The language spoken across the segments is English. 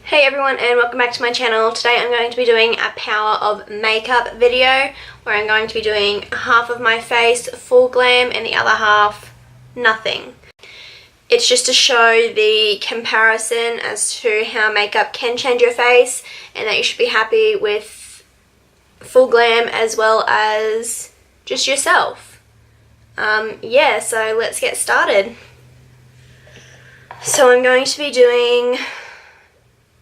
Hey everyone, and welcome back to my channel. Today I'm going to be doing a power of makeup video where I'm going to be doing half of my face full glam and the other half nothing. It's just to show the comparison as to how makeup can change your face and that you should be happy with full glam as well as just yourself. Yeah, so let's get started. So I'm going to be doing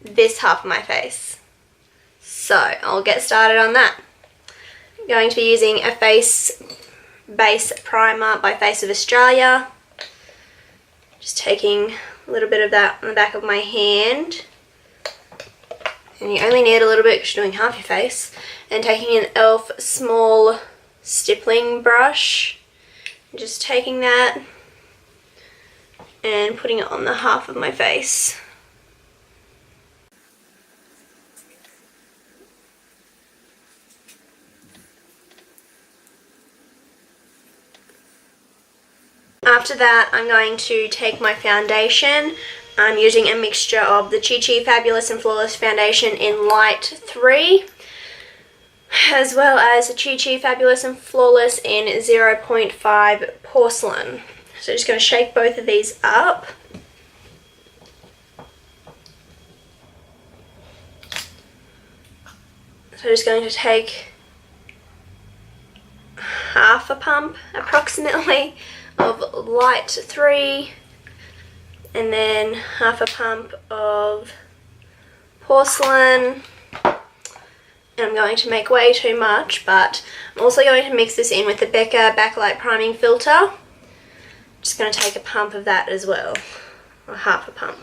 this half of my face. So I'll get started on that. I'm going to be using a face base primer by Face of Australia. Just taking a little bit of that on the back of my hand. And you only need a little bit because you're doing half your face. And taking an e.l.f. small stippling brush. Just taking that and putting it on the half of my face. After that, I'm going to take my foundation. I'm using a mixture of the Chi Chi Fabulous and Flawless Foundation in Light 3, as well as the Chi Chi Fabulous and Flawless in 0.5 Porcelain. So I'm just going to shake both of these up. So I'm just going to take half a pump approximately of Light 3 and then half a pump of Porcelain. And I'm going to make way too much, but I'm also going to mix this in with the Becca Backlight Priming Filter. Just going to take a pump of that as well, or half a pump.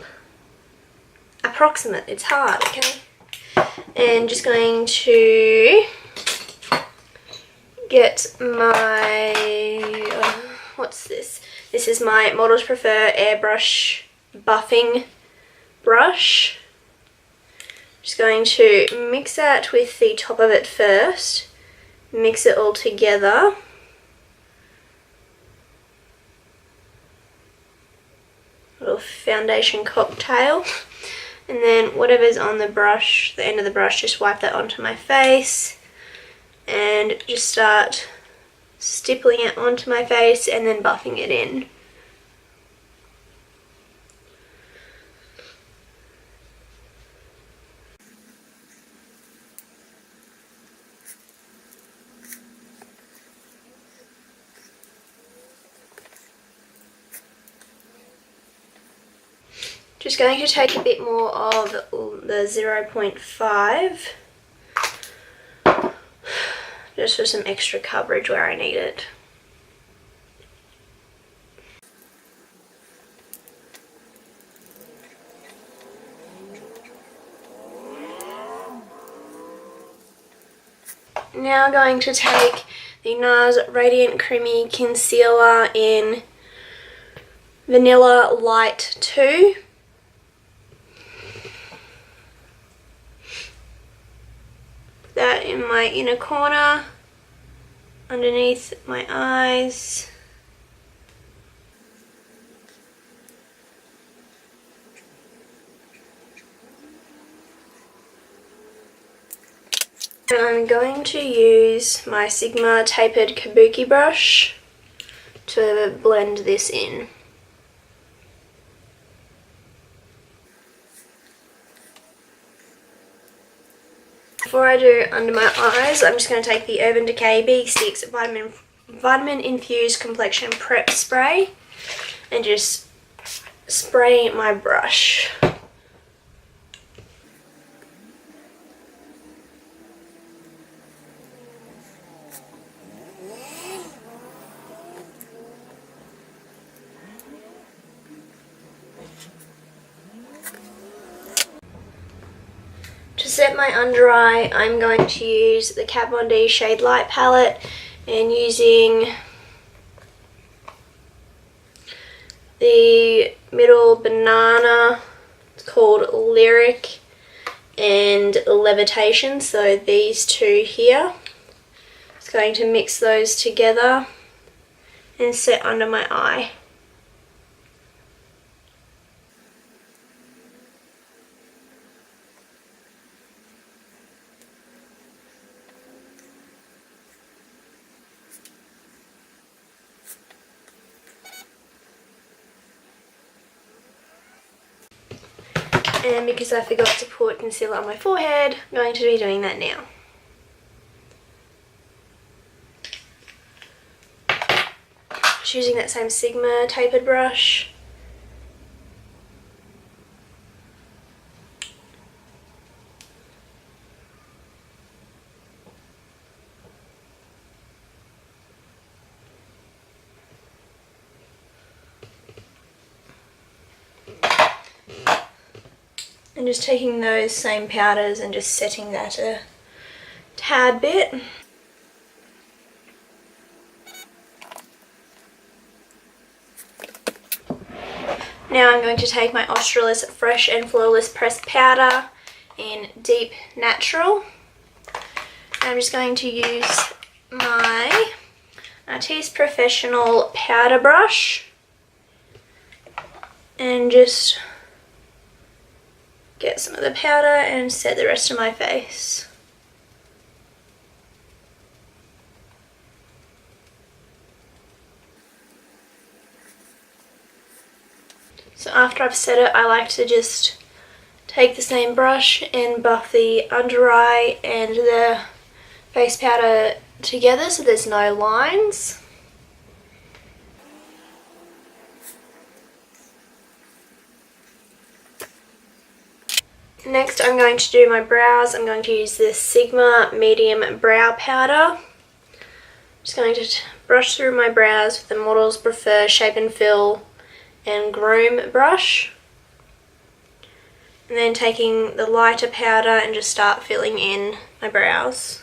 Approximate, it's hard, okay? And just going to get my what's this? This is my Models Prefer Airbrush Buffing Brush. Just going to mix that with the top of it first. Mix it all together. Little foundation cocktail. And then whatever's on the brush, the end of the brush, just wipe that onto my face. And just start stippling it onto my face and then buffing it in. Just going to take a bit more of the 0.5. Just for some extra coverage where I need it. Now going to take the Nars Radiant Creamy Concealer in Vanilla Light 2. That in my inner corner, underneath my eyes. And I'm going to use my Sigma Tapered Kabuki brush to blend this in. Before I do under my eyes, I'm just going to take the Urban Decay B6 Vitamin Infused Complexion Prep Spray and just spray my brush. To set my under eye, I'm going to use the Kat Von D Shade Light palette and using the middle banana, it's called Lyric and Levitation, so these two here. Just going to mix those together and set under my eye. And because I forgot to put concealer on my forehead, I'm going to be doing that now. Just using that same Sigma tapered brush. And just taking those same powders and just setting that a tad bit. Now I'm going to take my Australis Fresh and Flawless Pressed Powder in Deep Natural. I'm just going to use my Artis Professional powder brush and just get some of the powder and set the rest of my face. So after I've set it, I like to just take the same brush and buff the under eye and the face powder together so there's no lines. Next I'm going to do my brows. I'm going to use this Sigma Medium Brow Powder. Just going to brush through my brows with the Models Prefer Shape and Fill and Groom brush. And then taking the lighter powder and just start filling in my brows.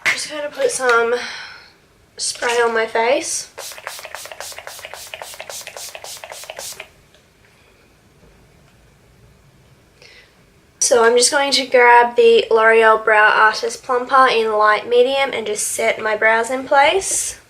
Just going to put some spray on my face. So I'm just going to grab the L'Oreal Brow Artist Plumper in light medium and just set my brows in place.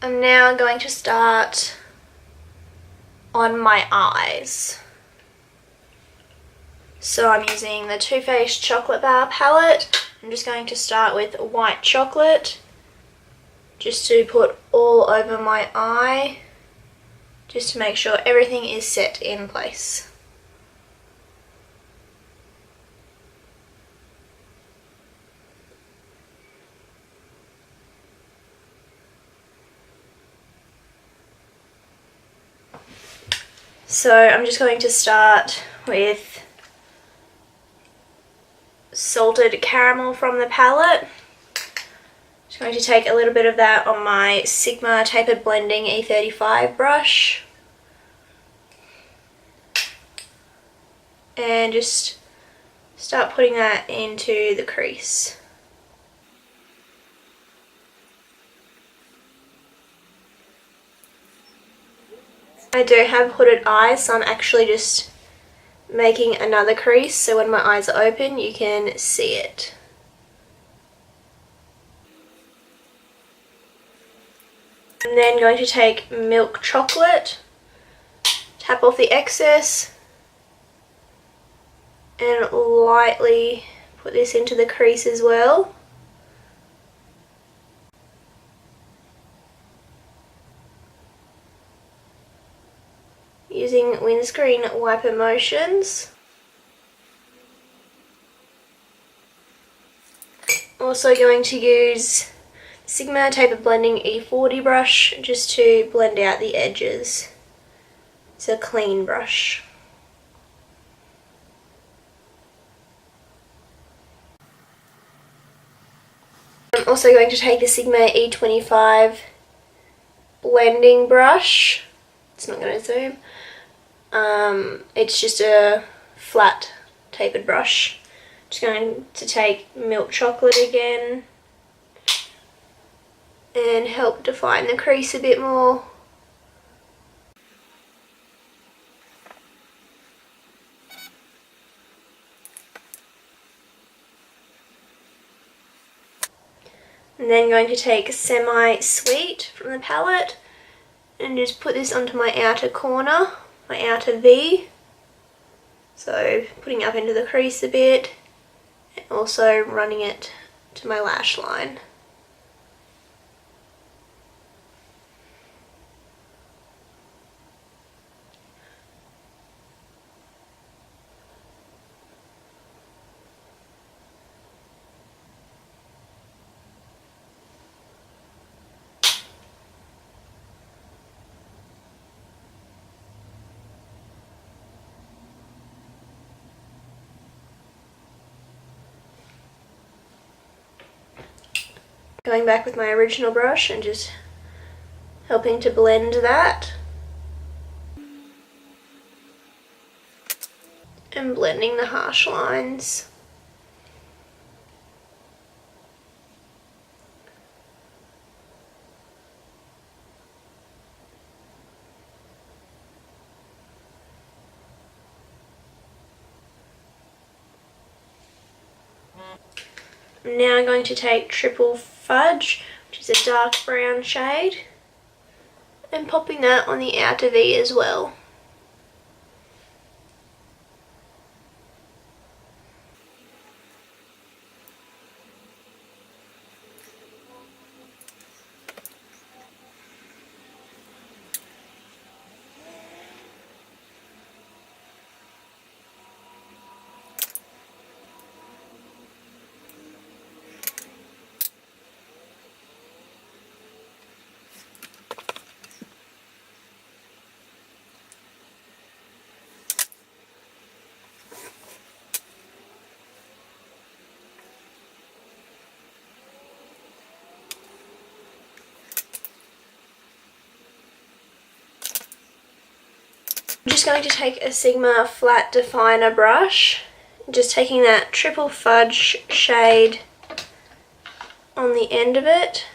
I'm now going to start on my eyes. So I'm using the Too Faced Chocolate Bar palette. I'm just going to start with white chocolate just to put all over my eye, just to make sure everything is set in place. So I'm just going to start with Salted Caramel from the palette. Just going to take a little bit of that on my Sigma Tapered Blending E35 brush. And just start putting that into the crease. I do have hooded eyes, so I'm actually just making another crease so when my eyes are open you can see it. I'm then going to take milk chocolate, tap off the excess and lightly put this into the crease as well. Using windscreen wiper motions. Also going to use Sigma Tapered Blending E40 brush just to blend out the edges. It's a clean brush. I'm also going to take the Sigma E25 blending brush. It's not going to zoom. It's just a flat tapered brush. Just going to take milk chocolate again and help define the crease a bit more. And then going to take Semi-Sweet from the palette and just put this onto my outer corner, my outer V. So putting it up into the crease a bit and also running it to my lash line. Going back with my original brush and just helping to blend that. And blending the harsh lines. I'm now going to take Triple Fudge, which is a dark brown shade, and popping that on the outer V as well. I'm just going to take a Sigma flat definer brush, just taking that Triple Fudge shade on the end of it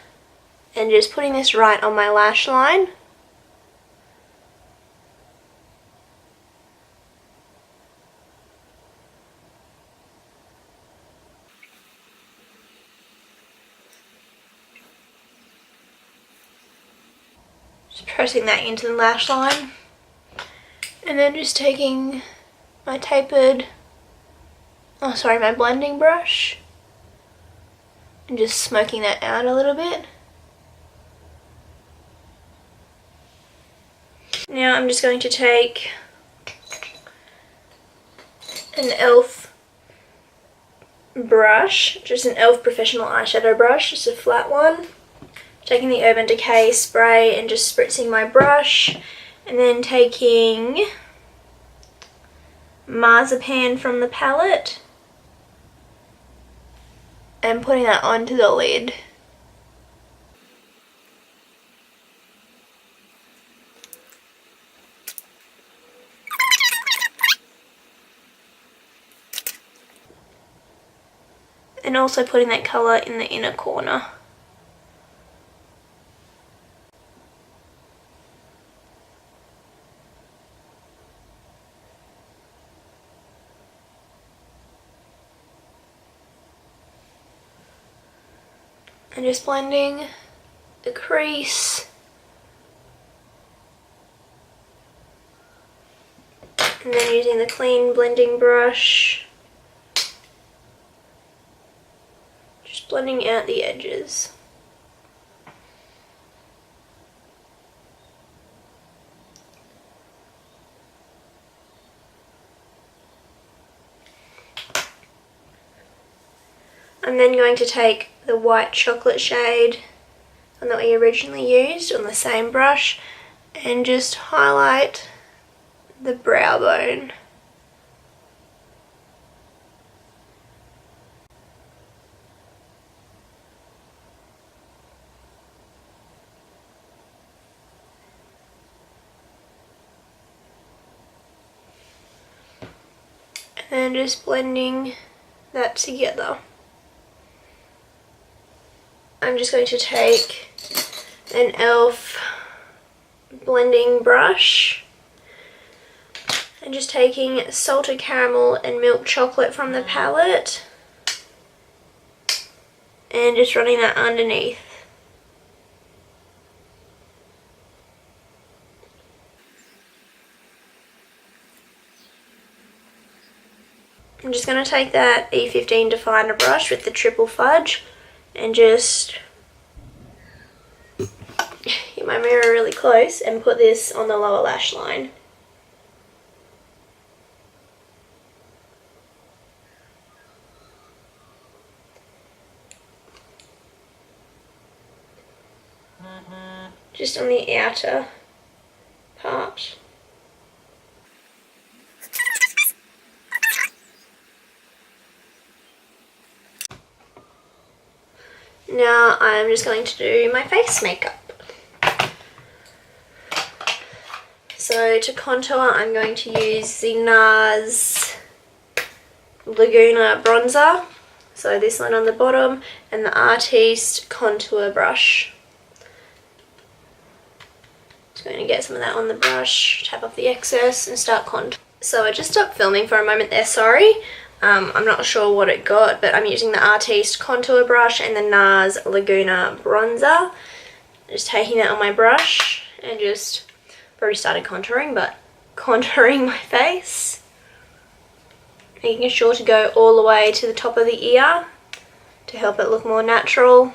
and just putting this right on my lash line. Just pressing that into the lash line. And then just taking my my blending brush and just smoking that out a little bit. Now I'm just going to take an e.l.f. brush, just an e.l.f. professional eyeshadow brush, just a flat one. Taking the Urban Decay spray and just spritzing my brush. And then taking Marzipan from the palette and putting that onto the lid. And also putting that colour in the inner corner. And just blending the crease. And then using the clean blending brush. Just blending out the edges. I'm then going to take the white chocolate shade that we originally used on the same brush and just highlight the brow bone. And just blending that together. I'm just going to take an e.l.f. blending brush and just taking salted caramel and milk chocolate from the palette and just running that underneath. I'm just going to take that E15 definer brush with the triple fudge and just get my mirror really close and put this on the lower lash line. Just on the outer part. Now I'm just going to do my face makeup. So to contour, I'm going to use the Nars Laguna bronzer. So this one on the bottom, and the Artiste contour brush. Just going to get some of that on the brush, tap off the excess and start contouring. So I just stopped filming for a moment there, sorry. I'm not sure what it got, but I'm using the Artiste contour brush and the Nars Laguna bronzer. Just taking that on my brush and just, already started contouring, but contouring my face. Making sure to go all the way to the top of the ear to help it look more natural.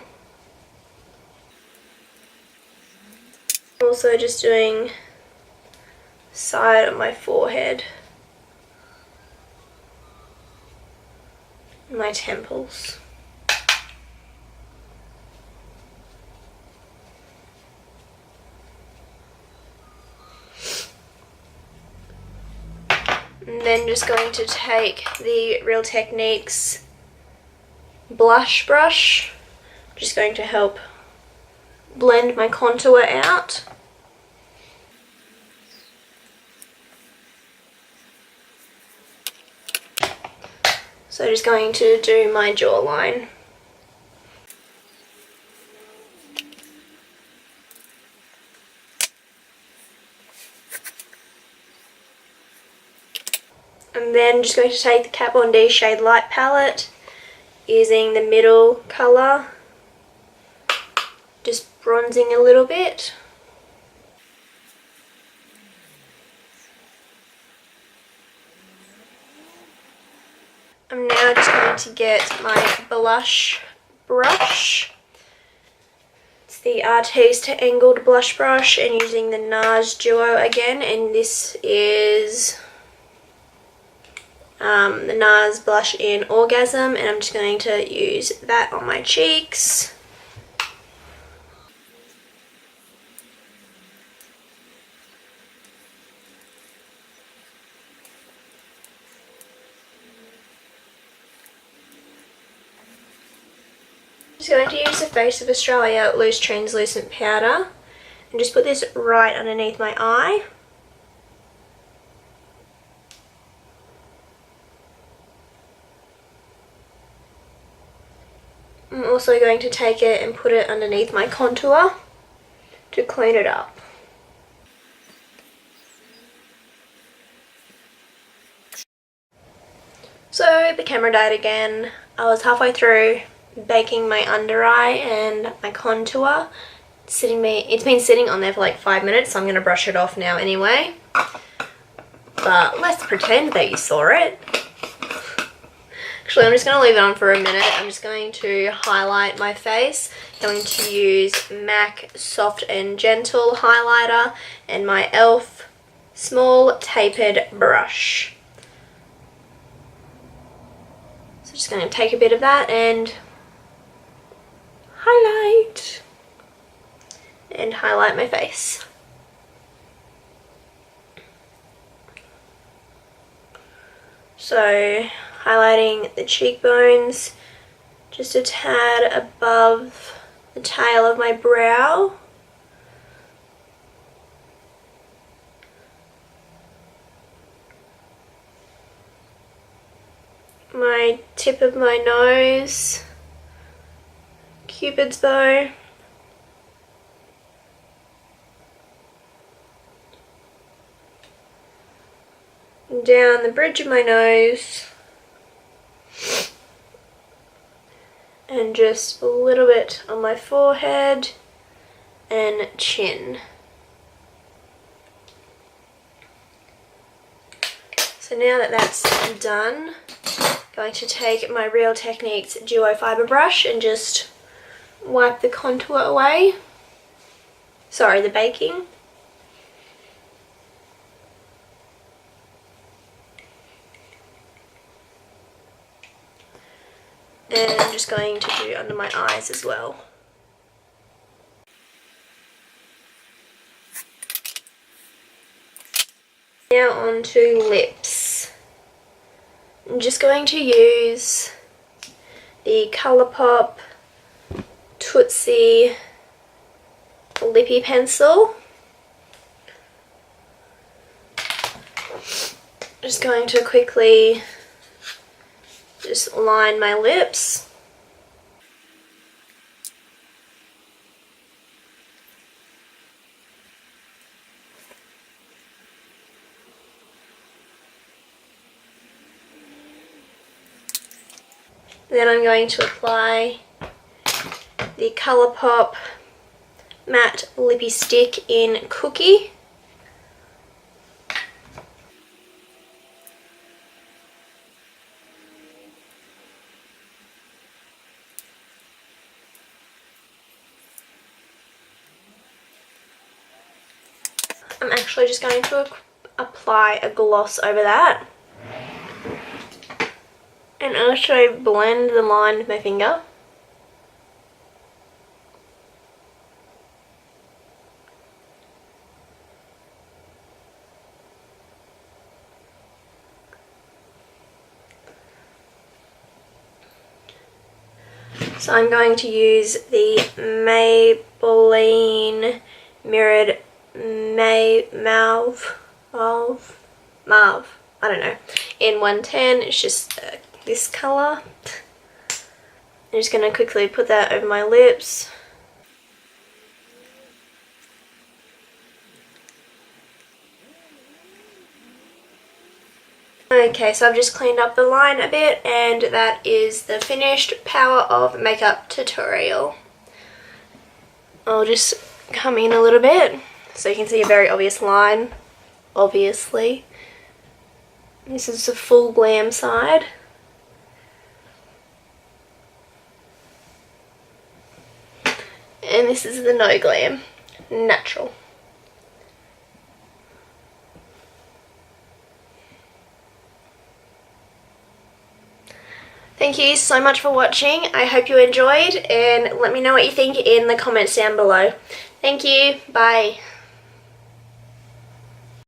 Also just doing side of my forehead. My temples. And then just going to take the Real Techniques blush brush. Just going to help blend my contour out. So just going to do my jawline. And then just going to take the Kat Von D Shade Light palette, using the middle colour, just bronzing a little bit. I'm now just going to get my blush brush. It's the Artiste Angled Blush Brush, and using the Nars Duo again, and this is the Nars Blush in Orgasm, and I'm just going to use that on my cheeks. Just going to use the Face of Australia Loose Translucent Powder and just put this right underneath my eye. I'm also going to take it and put it underneath my contour to clean it up. So the camera died again. I was halfway through baking my under eye and my contour. It's been sitting on there for like 5 minutes, so I'm going to brush it off now anyway. But let's pretend that you saw it. Actually, I'm just going to leave it on for a minute. I'm just going to highlight my face. I'm going to use MAC Soft and Gentle highlighter and my e.l.f. small tapered brush. So just going to take a bit of that and highlight my face. So highlighting the cheekbones just a tad above the tail of my brow. My tip of my nose, Cupid's bow. down the bridge of my nose and just a little bit on my forehead and chin. So now that that's done, I'm going to take my Real Techniques Duo Fibre brush and just wipe the contour away. Sorry, the baking. And I'm just going to do under my eyes as well. Now on to lips. I'm just going to use the Colourpop Tootsie Lippy Pencil. Just going to quickly just line my lips. Then I'm going to apply the Colourpop Matte Lippy Stick in Cookie. I'm actually just going to apply a gloss over that. And also blend the line with my finger. So I'm going to use the Maybelline Mirrored Mauve, I don't know, in 110. It's just this colour. I'm just going to quickly put that over my lips. Okay, so I've just cleaned up the line a bit, and that is the finished Power of Makeup tutorial. I'll just come in a little bit so you can see a very obvious line, obviously. This is the full glam side. And this is the no glam, natural. Thank you so much for watching. I hope you enjoyed, and let me know what you think in the comments down below. Thank you. Bye.